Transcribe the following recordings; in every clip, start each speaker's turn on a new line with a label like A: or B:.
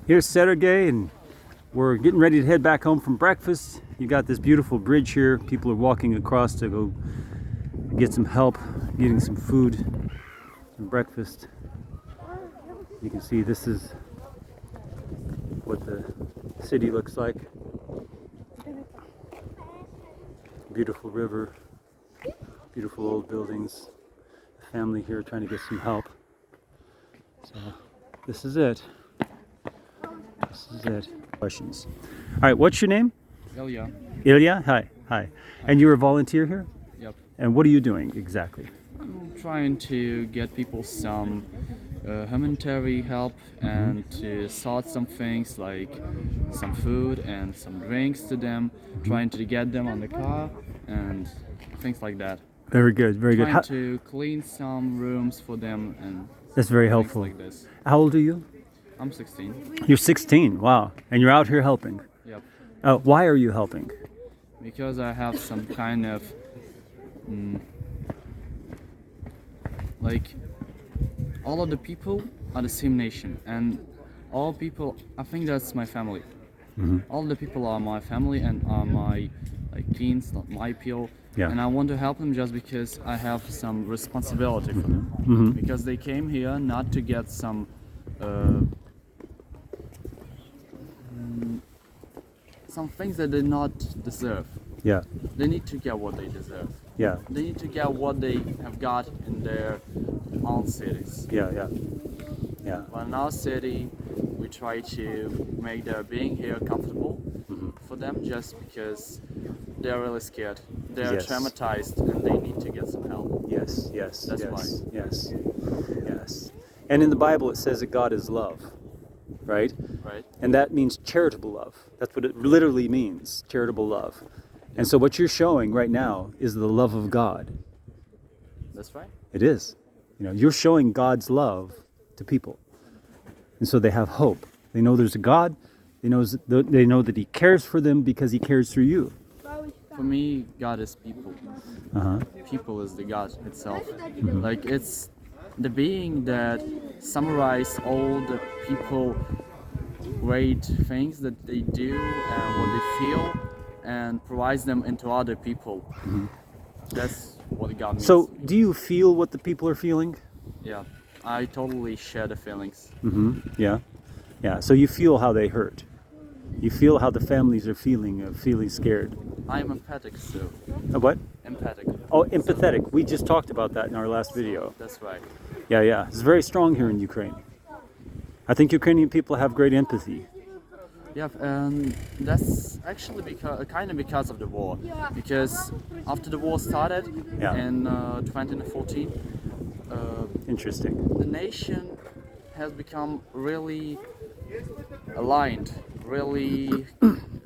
A: Here's Sergey, and we're getting ready to head back home from breakfast. You got this beautiful bridge here. People are walking across to go get some help, getting some food and breakfast. You can see this is what the city looks like. Beautiful river, beautiful old buildings. A family here trying to get some help. So this is it. This is it. Questions. All right, what's your name?
B: Illya.
A: Illya? Hi. Hi. And you're a volunteer here?
B: Yep.
A: And what are you doing exactly?
B: I'm trying to get people some humanitarian help and to sort some things like some food and some drinks to them, trying to get them on the car and things like that.
A: Very good, very good.
B: Trying to clean some rooms for them and
A: That's very
B: things
A: helpful.
B: like this.
A: How old are you?
B: I'm 16.
A: You're 16, wow. And you're out here helping.
B: Yep.
A: Why are you helping?
B: Because I have some kind of like all of the people are the same nation and all people, I think that's my family. All the people are my family and are my kids, not my people.
A: Yeah.
B: And I want to help them just because I have some responsibility for them. Because they came here not to get some things that they not deserve.
A: Yeah,
B: They need to get what they deserve.
A: yeah,
B: They need to get what they have got in their own cities.
A: yeah, yeah, yeah.
B: But in our city, we try to make their being here comfortable for them just because they're really scared. They're
A: Yes.
B: traumatized and they need to get some help.
A: Yes, yes,
B: That's
A: yes,
B: why.
A: yes, yes. And in the Bible it says that God is love, right?
B: Right?
A: And that means charitable love. That's what it literally means, charitable love. And so what you're showing right now is the love of God.
B: That's right.
A: It is. You know, you're showing God's love to people. And so they have hope. They know there's a God. They know that He cares for them because He cares through you.
B: For me, God is people. People is the God itself. Like it's the being that summarizes all the people great things that they do and what they feel and provides them into other people. That's what God means.
A: So do you feel what the people are feeling?
B: Yeah, I totally share the feelings.
A: Yeah. Yeah. So you feel how they hurt. You feel how the families are feeling scared.
B: I'm empathic, so
A: What?
B: empathic.
A: Oh, empathetic. We just talked about that in our last video.
B: That's right.
A: Yeah, yeah. It's very strong here in Ukraine. I think Ukrainian people have great empathy.
B: Yeah, and that's actually because of the war. Because after the war started
A: Yeah.
B: in 2014,
A: Interesting.
B: the nation has become really aligned. Really,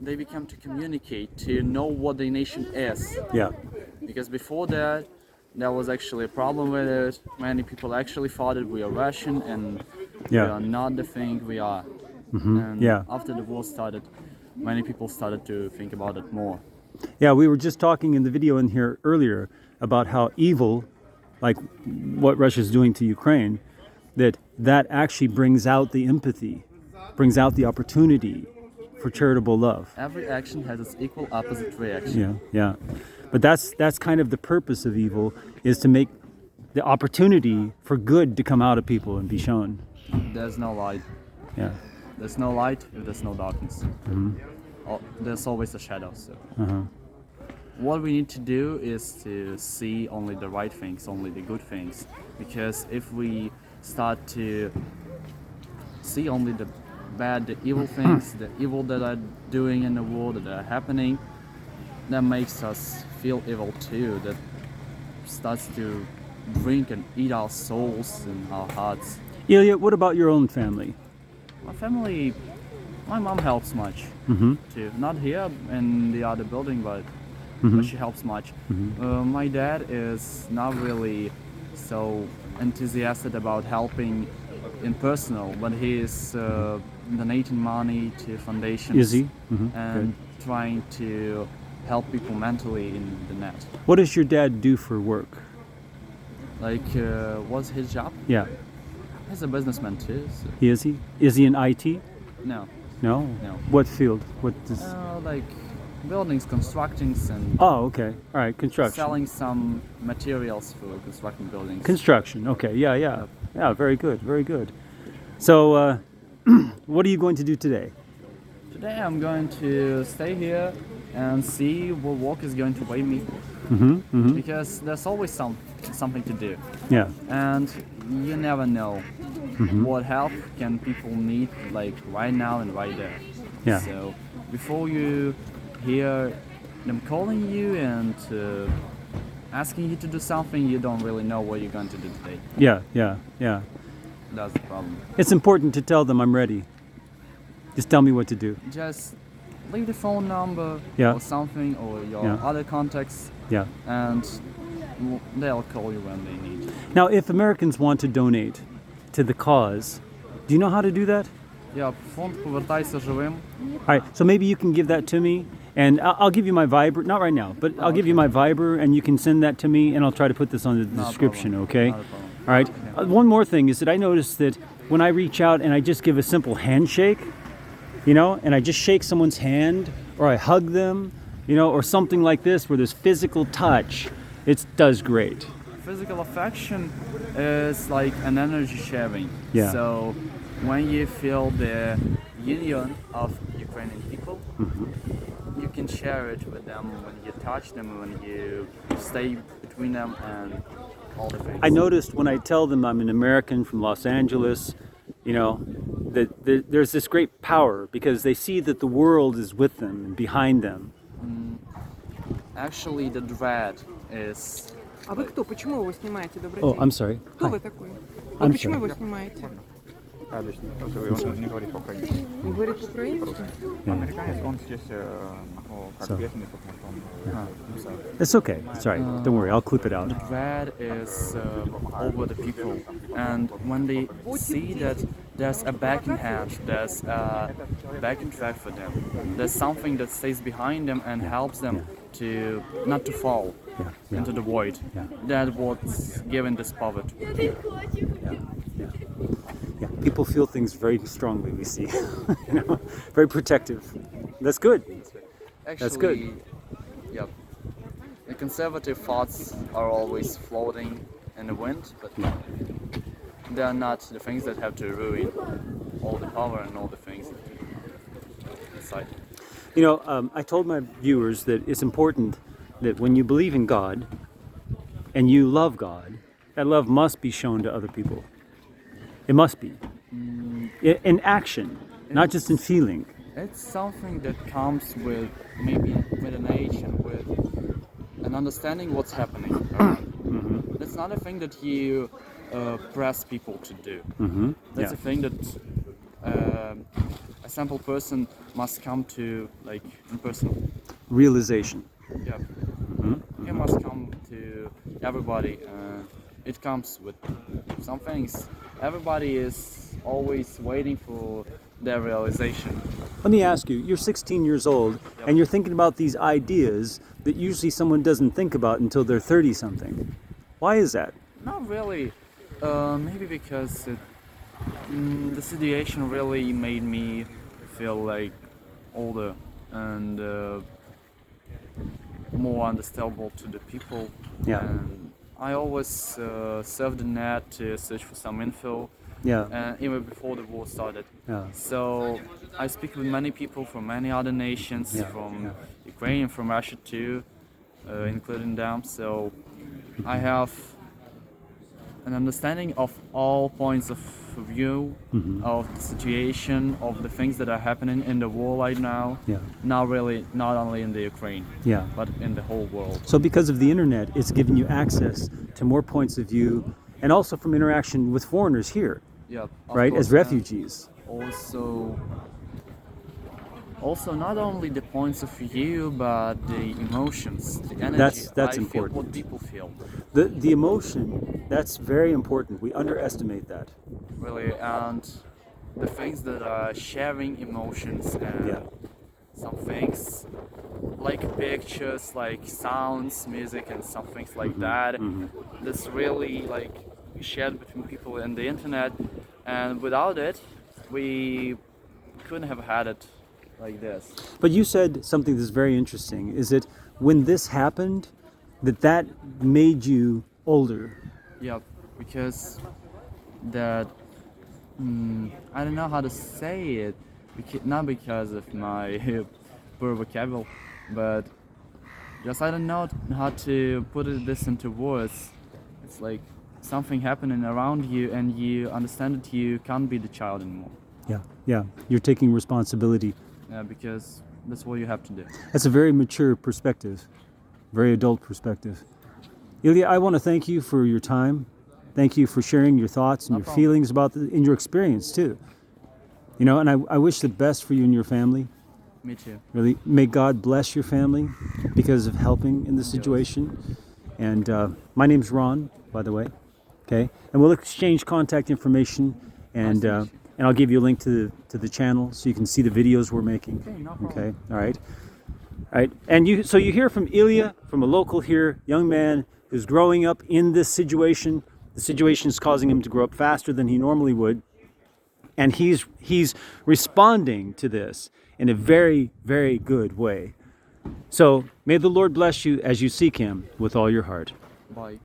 B: they become to communicate, to know what the nation is.
A: Yeah.
B: Because before that, there was actually a problem with it. Many people actually thought that we are Russian and we
A: Yeah.
B: are not the thing we are. And
A: Yeah.
B: after the war started, many people started to think about it more.
A: Yeah, we were just talking in the video in here earlier about how evil, like what Russia's doing to Ukraine, that actually brings out the empathy, brings out the opportunity for charitable love.
B: Every action has its equal opposite reaction.
A: Yeah, yeah. But that's kind of the purpose of evil, is to make the opportunity for good to come out of people and be shown.
B: There's no light.
A: Yeah.
B: There's no light if there's no darkness. There's always a shadow. So what we need to do is to see only the right things, only the good things. Because if we start to see only the bad, the evil things, the evil that are doing in the world, that are happening, that makes us feel evil too. That starts to drink and eat our souls and our hearts.
A: Ilya, what about your own family?
B: My family, my mom helps much too. Not here in the other building, but she helps much. My dad is not really so enthusiastic about helping in personal, but he is donating money to foundations.
A: Is he?
B: And trying to help people mentally in the net.
A: What does your dad do for work?
B: Like, what's his job?
A: Yeah.
B: He's a businessman too. So.
A: Is he? Is he in IT?
B: No.
A: No?
B: No.
A: What field? What does...
B: Like buildings, constructings, and
A: Oh, okay. All right, construction.
B: selling some materials for constructing buildings.
A: Construction. Okay. Yeah, yeah.
B: Yep.
A: Yeah, very good. Very good. So, what are you going to do today?
B: Today I'm going to stay here and see what work is going to wait me. Because there's always something to do.
A: Yeah.
B: And you never know what help can people need, like right now and right there.
A: Yeah.
B: So before you hear them calling you and asking you to do something, you don't really know what you're going to do today.
A: Yeah, yeah, yeah.
B: That's the problem.
A: It's important to tell them I'm ready. Just tell me what to do.
B: Just leave the phone number
A: Yeah.
B: or something, or your
A: Yeah.
B: other contacts,
A: Yeah.
B: and they'll call you when they need you.
A: Now, if Americans want to donate to the cause, do you know how to do that?
B: Yeah, фонд «Повертайся живим».
A: All right, so maybe you can give that to me, and I'll give you my Viber, not right now, but I'll give you my Viber, and you can send that to me, and I'll try to put this on the description,
B: problem.
A: okay?
B: Not a problem.
A: All right. One more thing is that I noticed that when I reach out and I just give a simple handshake, you know, and I just shake someone's hand, or I hug them, you know, or something like this where there's physical touch, it does great.
B: Physical affection is like an energy sharing.
A: Yeah.
B: So when you feel the union of Ukrainian people, you can share it with them when you touch them, when you stay between them, and all the things.
A: I noticed when I tell them I'm an American from Los Angeles, you know, that there's this great power because they see that the world is with them and behind them.
B: Actually, the dread is.
C: А вы кто? Почему вы его снимаете? Добрый
A: Oh,
C: день.
A: I'm sorry.
C: Кто
A: Hi.
C: вы такой?
A: I'm
C: Почему
A: sorry.
C: вы его снимаете?
D: Он не говорит по-украински.
C: Не говорит по-украински?
D: Американец, он здесь, как
A: So.
D: бешеный, потому что он
A: It's okay. It's all right. Don't worry. I'll clip it out.
B: The dread is over the people, and when they see that there's a backing hand, there's a backing track for them, there's something that stays behind them and helps them to not to fall
A: Yeah, yeah.
B: into the void.
A: Yeah.
B: That's what's given this power to people.
A: Yeah, people feel things very strongly, we see. You know, very protective. That's good.
B: Actually,
A: That's good.
B: Yeah. The conservative thoughts are always floating in the wind, but they are not the things that have to ruin all the power and all the things inside.
A: You know, I told my viewers that it's important that when you believe in God and you love God, that love must be shown to other people. It must be. In action, not just in feeling.
B: It's something that comes with maybe with an age and with an understanding what's happening. That's not a thing that you press people to do. That's a thing that a simple person must come to, like in person.
A: Realization.
B: Yeah. It must come to everybody. It comes with some things. Everybody is always waiting for their realization.
A: Let me ask you, you're 16 years old and you're thinking about these ideas that usually someone doesn't think about until they're 30 something. Why is that?
B: Not really. Maybe because the situation really made me feel like older and more understandable to the people.
A: Yeah.
B: And I always surfed the net to search for some info.
A: Yeah.
B: Even before the war started.
A: Yeah.
B: So I speak with many people from many other nations, from Ukraine, from Russia too, including them. So I have an understanding of all points of view of the situation, of the things that are happening in the war right now.
A: Yeah.
B: Not only in the Ukraine,
A: Yeah.
B: but in the whole world.
A: So because of the internet, it's given you access to more points of view and also from interaction with foreigners here,
B: Yeah, of
A: right?
B: course,
A: As refugees.
B: Also, not only the points of view, but the emotions, the energy.
A: That's
B: I feel
A: important.
B: what people feel,
A: The emotion, that's very important. We underestimate that.
B: really, and the things that are sharing emotions and
A: Yeah.
B: some things like pictures, like sounds, music, and some things like that. That's really like shared between people in the internet, and without it, we couldn't have had it like this.
A: But you said something that's very interesting. Is that when this happened, that made you older?
B: Yeah, because that I don't know how to say it. Not because of my poor vocabulary, but just I don't know how to put this into words. It's like something happening around you, and you understand that you can't be the child anymore.
A: Yeah. You're taking responsibility.
B: Yeah, because that's what you have to do.
A: That's a very mature perspective, very adult perspective. Illya, I want to thank you for your time. Thank you for sharing your thoughts and
B: No
A: your
B: problem.
A: feelings about and your experience too. You know, and I wish the best for you and your family.
B: Me too.
A: Really, may God bless your family because of helping in this situation. And my name's Ron, by the way. Okay, and we'll exchange contact information, and
B: Nice to meet you.
A: and I'll give you a link to the channel so you can see the videos we're making.
B: Okay, no problem.
A: Okay, all right. All right, and you hear from Illya, from a local here, young man who's growing up in this situation. The situation is causing him to grow up faster than he normally would, and he's responding to this in a very, very good way. So may the Lord bless you as you seek Him with all your heart.
B: Bye.